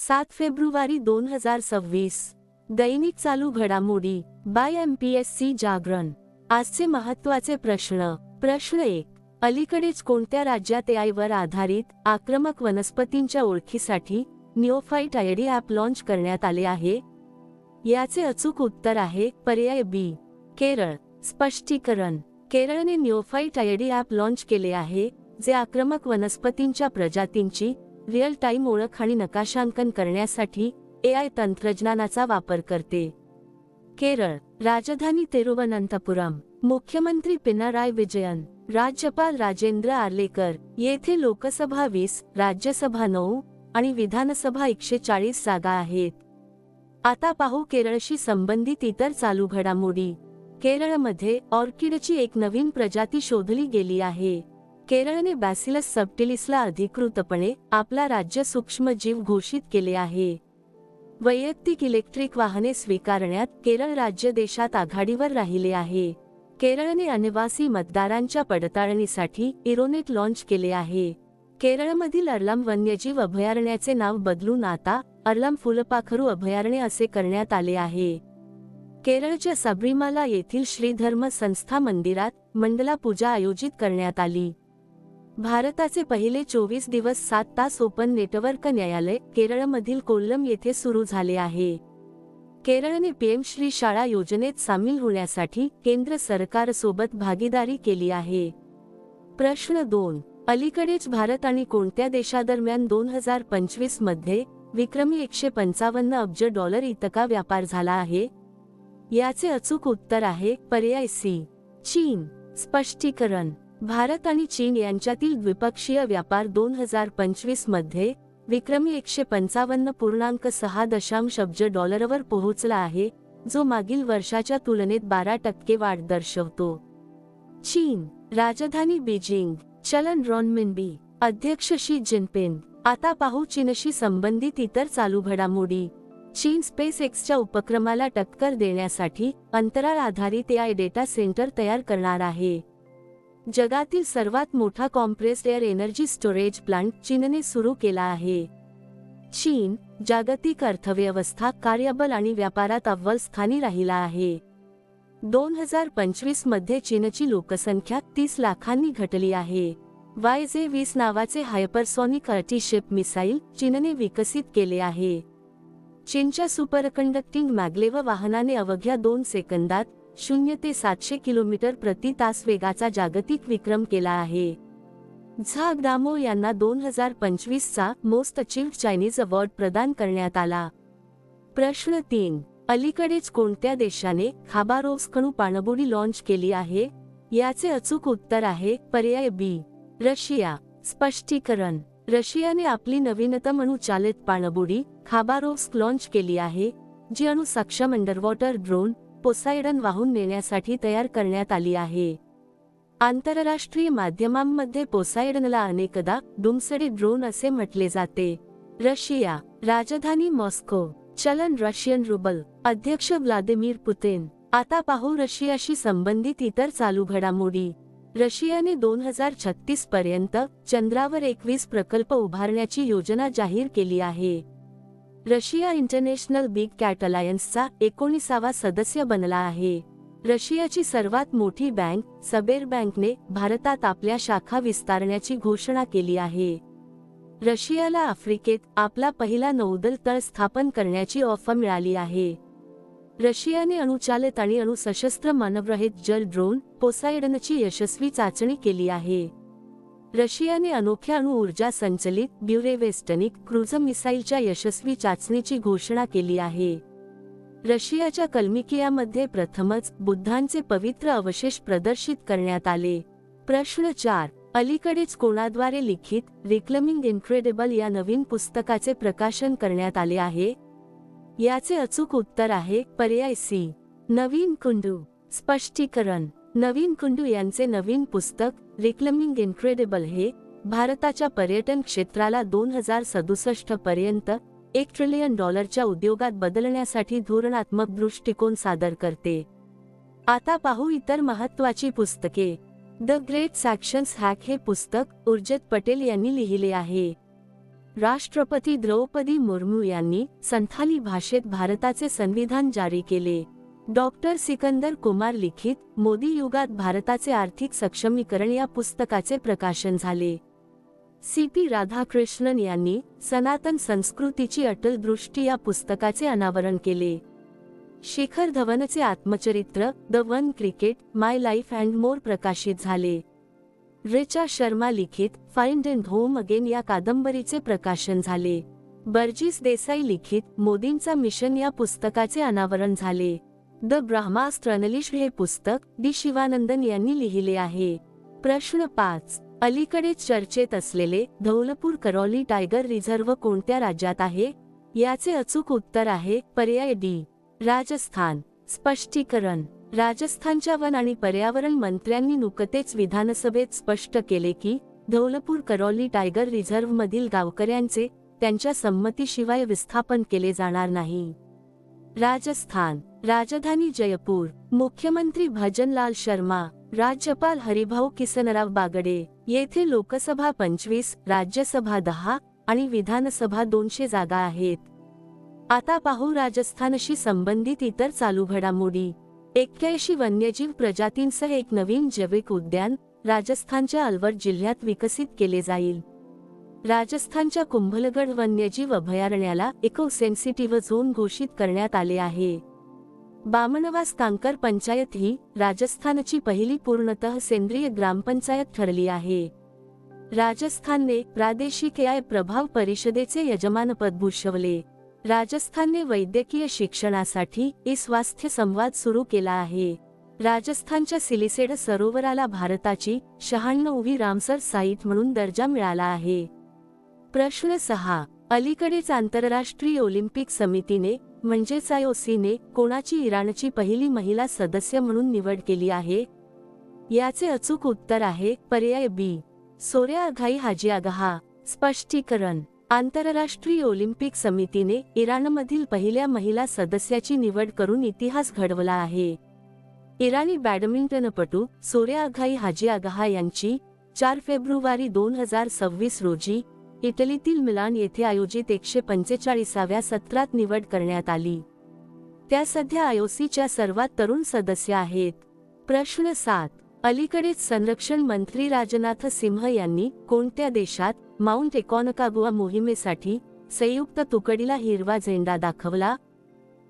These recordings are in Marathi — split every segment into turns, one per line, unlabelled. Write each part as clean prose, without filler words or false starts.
7 फेब्रुवारी 2026. दैनिक चालू घडामोडी बाय MPSC जागरण. आजचे महत्त्वाचे प्रश्न. प्रश्न 1. अलीकडेच कोणत्या राज्यात AI वर आधारित आक्रमक वनस्पतींच्या ओळखीसाठी निओफाइट ID ॲप लॉन्च करण्यात आले आहे? याचे अचूक उत्तर आहे पर्याय बी, केरळ. स्पष्टीकरण. केरळने निओफाइट ID ॲप लॉन्च केले आहे, जे आक्रमक वनस्पतींच्या प्रजातींची रिअल टाइम ओळख आणि नकाशांकन करण्यासाठी AI तंत्रज्ञानाचा वापर करते. केरळ. राजधानी तिरुवनंतपुरम. मुख्यमंत्री पिनाराय विजयन. राज्यपाल राजेंद्र आर्लेकर. येथे लोकसभा 20, राज्यसभा 9 आणि विधानसभा 140 जागा आहेत. आता पाहू केरळशी संबंधित इतर चालू घडामोडी. केरळमध्ये ऑर्किडची एक नवीन प्रजाती शोधली गेली आहे. केरळने बॅसिलस सबटिलिसला अधिकृतपणे आपला राज्य सूक्ष्मजीव घोषित केले आहे. वैयक्तिक इलेक्ट्रिक वाहने स्वीकारण्यात केरळ राज्य देशात आघाडीवर राहिले आहे. केरळने अनिवासी मतदारांच्या पडताळणीसाठी इरोनेट लॉन्च केले आहे. केरळमधील अर्लम वन्यजीव अभयारण्याचे नाव बदलून आता अर्लम फुलपाखरू अभयारण्य असे करण्यात आले आहे. केरळच्या सबरीमाला येथील श्रीधर्म संस्था मंदिरात मंडला पूजा आयोजित करण्यात आली. भारताचे पहिले 24 दिवस 7 तास ओपन नेटवर्क न्यायालय केरळमधील कोल्लम येथे सुरू झाले आहे. केरळने PM श्री शाळा योजनेत सामील होण्यासाठी केंद्र सरकारसोबत भागीदारी केली आहे. प्रश्न 2. अलीकडेच भारत आणि कोणत्या देशादरम्यान 2025 मध्ये विक्रमी $155 अब्ज इतका व्यापार झाला आहे? याचे अचूक उत्तर आहे पर्याय सी, चीन. स्पष्टीकरण. भारत आणि चीन यांच्यातील द्विपक्षीय व्यापार 2025 मध्ये विक्रमी $155.6 अब्ज वर पोहोचला आहे, जो मागील वर्षाच्या तुलनेत 12% वाढ दर्शवतो. चीन. राजधानी बीजिंग. चलन रॉनमिनबी. अध्यक्ष शी जिनपिंग. आता पाहू चीनशी संबंधित इतर चालू घडामोडी. चीन SpaceXच्या उपक्रमाला टक्कर देण्यासाठी अंतराळ आधारित AI डेटा सेंटर तयार करणार आहे. जगातील सर्वात मोठा compressed air energy storage plant चीनने सुरू केला आहे. चीन जागतिक अर्थव्यवस्था, कार्यबल आणि व्यापारात अव्वल स्थानी राहिला आहे. 2025 मध्ये चीनची लोकसंख्या 30 लाखांनी घटली आहे. YJ-20 नावाचे हायपरसॉनिक अँटी-शिप मिसाईल चीनने विकसित केले आहे. चीनच्या सुपरकंडक्टिंग मॅग्लेव वाहनाने अवघ्या 2 सेकंदात 0 ते 700 किलोमीटर प्रति तास वेगाचा जागतिक विक्रम केला आहे. झाग दामो यांना 2025 चा मोस्ट अचीव्ड चायनीज अवॉर्ड प्रदान करण्यात आला. प्रश्न 3. अलीकडेच कोणत्या देशाने खाबारोव्स्क अणु पाणबुडी लॉन्च केली आहे? याचे अचूक उत्तर आहे पर्याय बी, रशिया. स्पष्टीकरण. रशियाने आपली नवीनतम अणुचालित पाणबुडी खाबारोव्स्क लॉन्च केली आहे, जी अणु सक्षम अंडरवॉटर ड्रोन पोसायडन वाहून नेण्यासाठी तयार करण्यात आली आहे. आंतरराष्ट्रीय माध्यमांमध्ये पोसायडनला अनेकदा डुम्सडे ड्रोन असे म्हटले जाते. रशिया. राजधानी मॉस्को. चलन रशियन रुबल. अध्यक्ष व्लादिमीर पुतिन. आता पाहू रशियाशी संबंधित इतर चालू घडामोडी. रशियाने 2036 पर्यंत चंद्रावर 21 प्रकल्प उभारण्याची योजना जाहीर केली आहे. रशिया इंटरनॅशनल बिग कॅट अलायन्सचा 19वा सदस्य बनला आहे. रशियाची सर्वात मोठी बँक सबेरबँकने भारतात आपल्या शाखा विस्तारण्याची घोषणा केली आहे. रशियाला आफ्रिकेत आपला पहिला नौदल तळ स्थापन करण्याची ऑफर मिळाली आहे. रशियाने अणुचालित आणि अणुसशस्त्र मानवरहित जल ड्रोन पोसायडनची यशस्वी चाचणी केली आहे. रशियाने अनोख्या अणु ऊर्जा संचलित ब्युरेवेस्टनिक क्रूझ मिसाईलच्या यशस्वी चाचणीची घोषणा केली आहे. रशियाच्या कल्मिकियामध्ये प्रथमच बुद्धांचे पवित्र अवशेष प्रदर्शित करण्यात आले. प्रश्न 4. अलीकडेच कोणाद्वारे लिखित रिक्लेमिंग इनक्रेडिबल या नवीन पुस्तकाचे प्रकाशन करण्यात आले आहे? याचे अचूक उत्तर आहे पर्याय सी, नवीन कुंडू. स्पष्टीकरण. नवीन कुंडू यांचे नवीन पुस्तक रिक्लेमिंग इनक्रेडिबल हे भारताच्या पर्यटन क्षेत्राला 2067 पर्यंत $1 ट्रिलियन उद्योगात बदलण्यासाठी धोरणात्मक दृष्टिकोन सादर करते. आता पाहू इतर महत्त्वाची पुस्तके. द ग्रेट सॅक्शन्स हॅक हे पुस्तक उर्जित पटेल यांनी लिहिले आहे. राष्ट्रपती द्रौपदी मुर्मू यांनी संथाली भाषेत भारताचे संविधान जारी केले. डॉक्टर सिकंदर कुमार लिखित मोदी युगात भारताचे आर्थिक सक्षमीकरण या पुस्तकाचे प्रकाशन झाले. सी.पी. राधाकृष्णन यांनी सनातन संस्कृतीची अटल दृष्टी या पुस्तकाचे अनावरण केले. शिखर धवनचे आत्मचरित्र the one cricket my life and more प्रकाशित झाले. रिचा शर्मा लिखित फाइंड अँड होम अगेन या कादंबरीचे प्रकाशन झाले. बर्जीस देसाई लिखित मोदींचा मिशन या पुस्तकाचे अनावरण झाले. द ब्रह्मास्त्र अनलिश्ड हे पुस्तक डी शिवानंदन यांनी लिहिले आहे. प्रश्न 5. अलीकडेच चर्चेत असलेले धौलपूर करौली टायगर रिझर्व्ह कोणत्या राज्यात आहे? याचे अचूक उत्तर आहे पर्याय डी, राजस्थान. स्पष्टीकरण. राजस्थानच्या वन आणि पर्यावरण मंत्र्यांनी नुकतेच विधानसभेत स्पष्ट केले की धौलपूर करौली टायगर रिझर्व्हमधील गावकऱ्यांचे त्यांच्या संमतीशिवाय विस्थापन केले जाणार नाही. राजस्थान. राजधानी जयपूर. मुख्यमंत्री भजनलाल शर्मा. राज्यपाल हरिभाऊ किसनराव बागडे. येथे लोकसभा 25, राज्यसभा 10 आणि विधानसभा 200 जागा आहेत. आता पाहू राजस्थानशी संबंधित इतर चालू घडामोडी. 81 वन्यजीव प्रजातींसह एक नवीन जैविक उद्यान राजस्थानच्या अलवर जिल्ह्यात विकसित केले जाईल. राजस्थानच्या कुंभलगड वन्यजीव अभयारण्याला इको सेन्सिटिव्ह झोन घोषित करण्यात आले आहे. बामणवास कांकर पंचायत ही राजस्थानची पहिली पूर्णतः सेंद्रिय ग्रामपंचायत ठरली आहे. राजस्थानने प्रादेशिक AI प्रभाव परिषदेचे यजमानपद भूषवले. राजस्थानने वैद्यकीय शिक्षणासाठी ई-स्वास्थ्य संवाद सुरू केला आहे. राजस्थानच्या सिलिसेड सरोवराला भारताची 96वी रामसर साईट म्हणून दर्जा मिळाला आहे. प्रश्न 6. अलीकडेच आंतरराष्ट्रीय ऑलिम्पिक समितीने म्हणजेच IOC ने कोणाची इराणची पहिली महिला सदस्य म्हणून निवड केली आहे? याचे अचूक उत्तर आहे पर्याय बी, सोर्या अघाई हाजीआगाह. स्पष्टीकरण. आंतरराष्ट्रीय ऑलिम्पिक समितीने इराणमधील पहिल्या महिला सदस्याची निवड करून इतिहास घडवला आहे. इराणी बॅडमिंटनपटू सोर्या अघाई हाजीआगाह यांची 4 फेब्रुवारी 2026 रोजी इटलीतील मिलान येथे आयोजित 145व्या सत्रात निवड करण्यात आली. त्या सध्या IOCच्या सर्वात तरुण सदस्य आहेत. प्रश्न 7. अलीकडेच संरक्षण मंत्री राजनाथ सिंह यांनी कोणत्या देशात माउंट एकोनकागुआ मोहिमेसाठी संयुक्त तुकडीला हिरवा झेंडा दाखवला?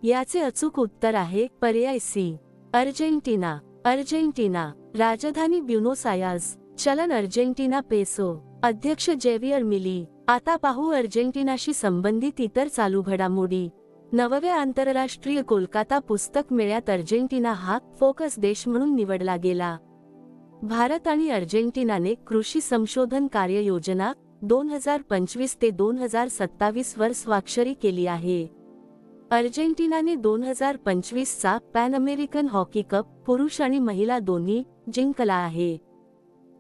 याचे अचूक उत्तर आहे पर्याय सी, अर्जेंटिना. अर्जेंटिना. राजधानी ब्युनोस आयर्स. चलन अर्जेंटिना पेसो. अध्यक्ष जेवियर मिली. आता पाहू अर्जेंटिनाशी संबंधित इतर चालू घडामोडी. 9व्या आंतरराष्ट्रीय कोलकाता पुस्तक मेळ्यात अर्जेंटिना हा फोकस देश म्हणून निवडला गेला. भारत आणि अर्जेंटिनाने कृषी संशोधन कार्ययोजना 2025 ते 2027 वर स्वाक्षरी केली आहे. अर्जेंटिनाने 2025चा पॅन अमेरिकन हॉकी कप पुरुष आणि महिला दोन्ही जिंकला आहे.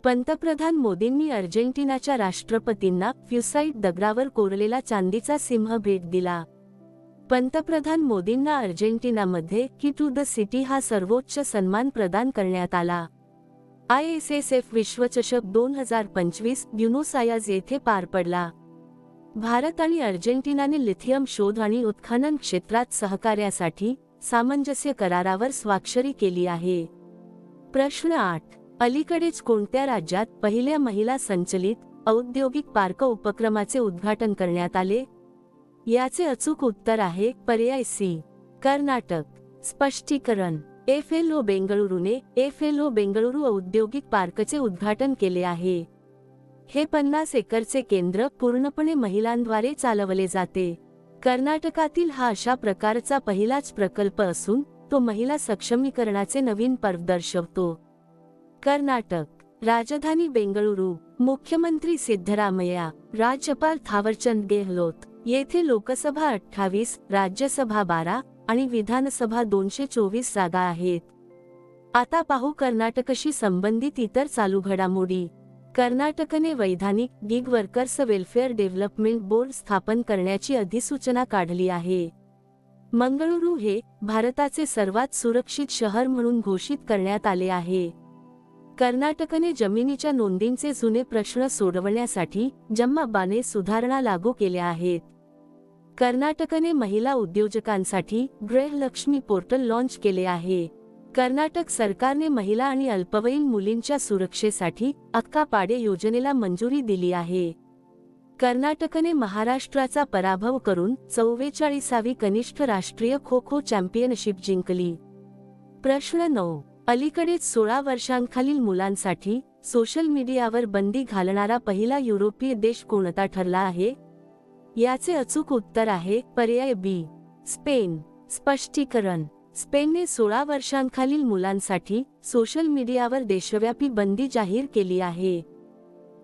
पंतप्रधान मोदींनी अर्जेंटिनाच्या राष्ट्रपतींना फ्युसाईट दगडावर कोरलेला चांदीचा सिंह भेट दिला. पंतप्रधान मोदींना अर्जेंटिनामध्ये की टू द सिटी हा सर्वोच्च सन्मान प्रदान करण्यात आला. ISSF विश्वचषक 2025 ब्युनोस आयर्स येथे पार पडला. भारत आणि अर्जेंटिनाने लिथियम शोध आणि उत्खनन क्षेत्रात सहकार्यासाठी सामंजस्य करारावर स्वाक्षरी केली आहे. प्रश्न 8. अलीकडेच कोणत्या राज्यात पहिल्या महिला संचलित औद्योगिक पार्क उपक्रमाचे उद्घाटन करण्यात आले? याचे अचूक उत्तर आहे पर्याय सी, कर्नाटक. स्पष्टीकरण. FLO बेंगळुरूने FLO बेंगळुरू औद्योगिक पार्कचे उद्घाटन केले आहे. हे 50 एकरचे केंद्र पूर्णपणे महिलांद्वारे चालवले जाते. कर्नाटकातील हा अशा प्रकारचा पहिलाच प्रकल्प असून तो महिला सक्षमीकरणाचे नवीन पर्व दर्शवतो. कर्नाटक. राजधानी बेंगळुरू. मुख्यमंत्री सिद्धरामय्या. राज्यपाल थावरचंद गेहलोत. येथे लोकसभा 28, राज्यसभा 12 आणि विधानसभा 224 जागा आहेत. आता पाहू कर्नाटकशी संबंधित इतर चालू घडामोडी. कर्नाटकने वैधानिक gig workers welfare development board स्थापन करण्याची अधिसूचना काढली आहे. मंगळुरू हे भारताचे सर्वात सुरक्षित शहर म्हणून घोषित करण्यात आले आहे. कर्नाटकने जमिनीच्या नोंदींचे जुने प्रश्न सोडवण्यासाठी जम्माबाने सुधारणा लागू केल्या आहेत. कर्नाटकने महिला उद्योजकांसाठी गृहलक्ष्मी पोर्टल लॉन्च केले आहे. कर्नाटक सरकारने महिला आणि अल्पवयीन मुलींच्या सुरक्षेसाठी अक्का पाडे योजनेला मंजुरी दिली आहे. कर्नाटकने महाराष्ट्राचा पराभव करून 44वी कनिष्ठ राष्ट्रीय खो खो चॅम्पियनशिप जिंकली. प्रश्न 9. अलीकडेच 16 वर्षांखालील मुलांसाठी सोशल मीडियावर बंदी घालणारा पहिला युरोपीय देश कोणता ठरला आहे? याचे अचूक उत्तर आहे पर्याय बी, स्पेन. स्पष्टीकरण. स्पेनने 16 वर्षांखालील मुलांसाठी सोशल मीडियावर देशव्यापी बंदी जाहीर केली आहे.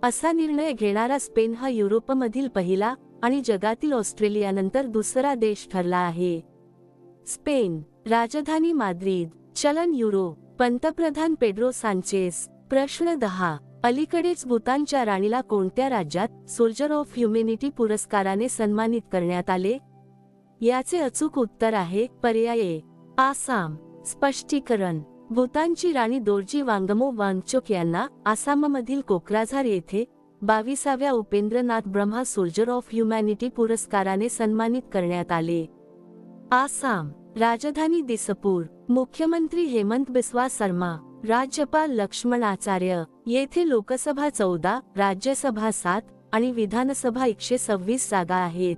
असा निर्णय घेणारा स्पेन हा युरोपमधील पहिला आणि जगातील ऑस्ट्रेलियानंतर दुसरा देश ठरला आहे. स्पेन. राजधानी माद्रिद. चलन युरो. पंतप्रधान पेड्रो सांचेस. प्रश्न 10. अलीकडेच भूतानच्या राणीला कोणत्या राज्यात सोल्जर ऑफ ह्युमॅनिटी पुरस्काराने सन्मानित करण्यात आले? याचे अचूक उत्तर आहे पर्याय ए, आसाम. स्पष्टीकरण. भूतानची राणी दोर्जी वांगमो वांगचुक यांना आसाममधील कोक्राझार येथे 22व्या Upendranath Brahma soldier of humanity पुरस्काराने सन्मानित करण्यात आले. आसाम. राजधानी दिसपूर. मुख्यमंत्री हेमंत बिस्वा शर्मा. राज्यपाल लक्ष्मण आचार्य. येथे लोकसभा 14, राज्यसभा 7 आणि विधानसभा 126 जागा आहेत.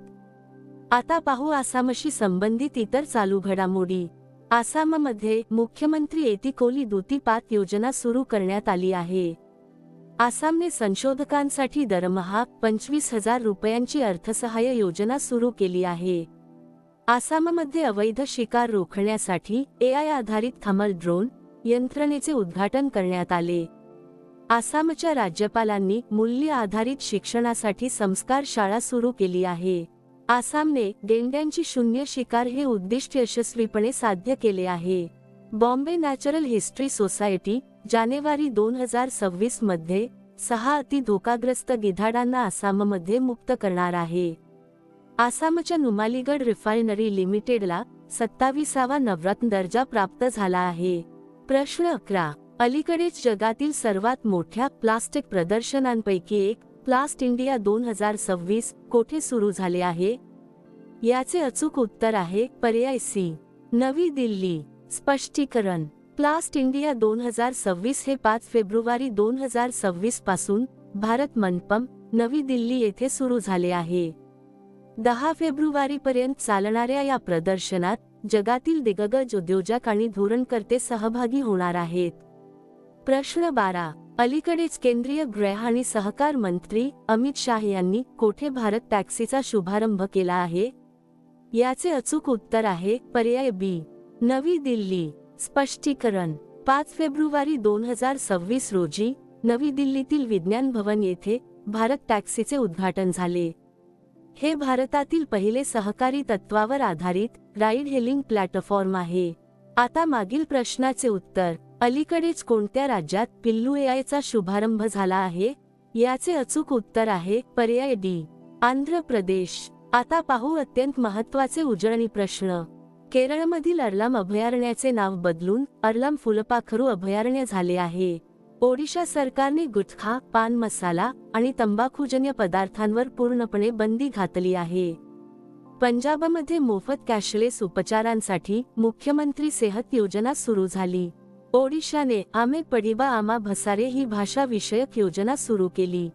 आता पाहू आसामशी संबंधित इतर चालू घडामोडी. आसाममध्ये मुख्यमंत्री एतिकोली दुतीपात योजना सुरू करण्यात आली आहे. आसामने संशोधकांसाठी दरमहा 25,000 रुपयांची अर्थसहाय्य योजना सुरू केली आहे. आसाममध्ये अवैध शिकार रोखण्यासाठी AI आधारित थर्मल ड्रोन यंत्रणेचे उद्घाटन करण्यात आले. आसामच्या राज्यपालांनी मूल्य आधारित शिक्षणासाठी संस्कार शाळा सुरू केली आहे. आसामने गेंड्यांची शून्य शिकार हे उद्दिष्ट यशस्वीपणे साध्य केले आहे. बॉम्बे नॅचरल हिस्ट्री सोसायटी जानेवारी 2026 मध्ये 6 अति धोकाग्रस्त गिधाडांना आसाममध्ये मुक्त करणार आहे. आसामच्या नुमालीगड रिफायनरी लिमिटेडला 27वा नवरत्न दर्जा प्राप्त झाला आहे. प्रश्न 11. अलीकडेच जगातील सर्वात मोठ्या प्लास्टिक प्रदर्शनांपैकी एक प्लास्ट इंडिया 2026 कोठे सुरू झाले आहे? याचे अचूक उत्तर आहे पर्याय सी, नवी दिल्ली. स्पष्टीकरण. प्लास्ट इंडिया 2026 हे 5 फेब्रुवारी 2026 पासून भारत मंडपम, नवी दिल्ली येथे सुरू झाले आहे. 10 फेब्रुवारीपर्यंत चालणाऱ्या या प्रदर्शनात जगातील दिग्गज उद्योजक आणि धोरणकर्ते सहभागी होणार आहेत. प्रश्न 12. अलीकडेच केंद्रीय गृह आणि सहकार मंत्री अमित शाह यांनी कोठे भारत टॅक्सीचा शुभारंभ केला आहे? याचे अचूक उत्तर आहे पर्याय बी, नवी दिल्ली. स्पष्टीकरण. 5 फेब्रुवारी 2026 रोजी नवी दिल्लीतील विज्ञान भवन येथे भारत टॅक्सीचे उद्घाटन झाले. हे भारतातील पहिले सहकारी तत्वावर आधारित राईड हेलिंग प्लॅटफॉर्म आहे. आता मागील प्रश्नाचे उत्तर. अलीकडेच कोणत्या राज्यात पिल्लू AIचा शुभारंभ झाला आहे? याचे अचूक उत्तर आहे पर्याय डी, आंध्र प्रदेश. आता पाहू अत्यंत महत्त्वाचे उजळणी प्रश्न. केरळमधील अर्लम अभयारण्याचे नाव बदलून अर्लम फुलपाखरू अभयारण्य झाले आहे. ओडिशा सरकारने गुटखा, पान मसाला आणि तंबाखूजन्य पदार्थांवर पूर्णपणे बंदी घातली आहे. पंजाबमध्ये मोफत कॅशलेस उपचारांसाठी मुख्यमंत्री सेहत योजना सुरू झाली. ओडिशाने आमे पडिबा आमा भसारे ही भाषा विषयक योजना सुरू केली.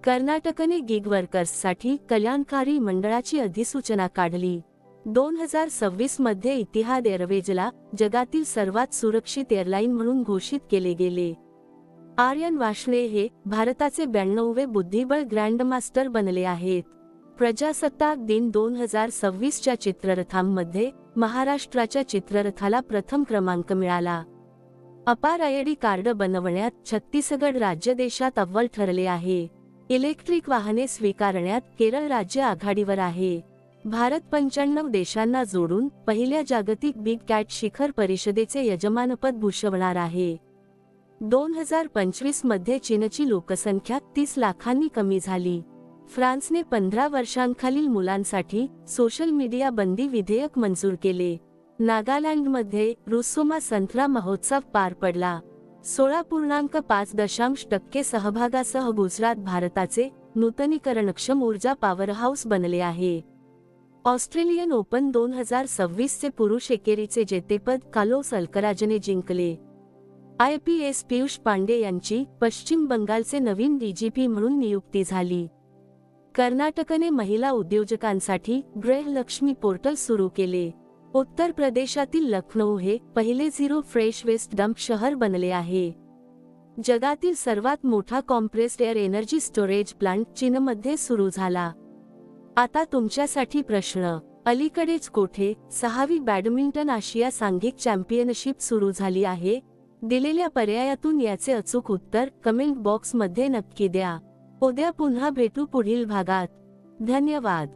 कर्नाटकने गिग वर्कर्ससाठी कल्याणकारी मंडळाची अधिसूचना काढली. 2026 मध्ये इतिहाद एअरवेजला जगातील सर्वात सुरक्षित एअरलाईन म्हणून घोषित केले गेले. आर्यन वाशणे हे भारताचे 92वे बुद्धिबळ ग्रँडमास्टर बनले आहेत. प्रजासत्ताक दिन 2026च्या चित्ररथांमध्ये महाराष्ट्राच्या चित्ररथाला प्रथम क्रमांक मिळाला. अपार ID कार्ड बनवण्यात छत्तीसगड राज्य देशात अव्वल ठरले आहे. इलेक्ट्रिक वाहने स्वीकारण्यात केरळ राज्य आघाडीवर आहे. भारत 95 देशांना जोडून पहिल्या जागतिक बिग कॅट शिखर परिषदेचे यजमानपद भूषवणार आहे. 2025 मध्ये चीनची लोकसंख्या 30 लाखांनी कमी झाली. फ्रान्सने 15 वर्षांखालील मुलांसाठी सोशल मीडिया बंदी विधेयक मंजूर केले. नागालँडमध्ये रुसोमा संत्रा महोत्सव पार पडला. 16.5% सहभागासह गुजरात भारताचे नूतनीकरणक्षम ऊर्जा पॉवरहाऊस बनले आहे. ऑस्ट्रेलियन ओपन 2026 चे पुरुष एकेरीचे जेतेपद कार्लोस अल्कराजने जिंकले. IPS पियुष पांडे यांची पश्चिम बंगालचे नवीन DGP म्हणून नियुक्ती झाली. कर्नाटकने महिला उद्योजकांसाठी गृहलक्ष्मी पोर्टल सुरू केले. उत्तर प्रदेशातील लखनौ हे पहिले झिरो फ्रेश वेस्ट डंप शहर बनले आहे. जगातील सर्वात मोठा compressed air energy storage plant चीनमध्ये सुरू झाला. आता तुमच्यासाठी प्रश्न. अलीकडेच कोठे 6वी बॅडमिंटन आशिया सांघिक चॅम्पियनशिप सुरू झाली आहे? दिलेल्या पर्यायातून याचे अचूक उत्तर कमेंट बॉक्समध्ये नक्की द्या. उद्या पुन्हा भेटू पुढील भागात. धन्यवाद.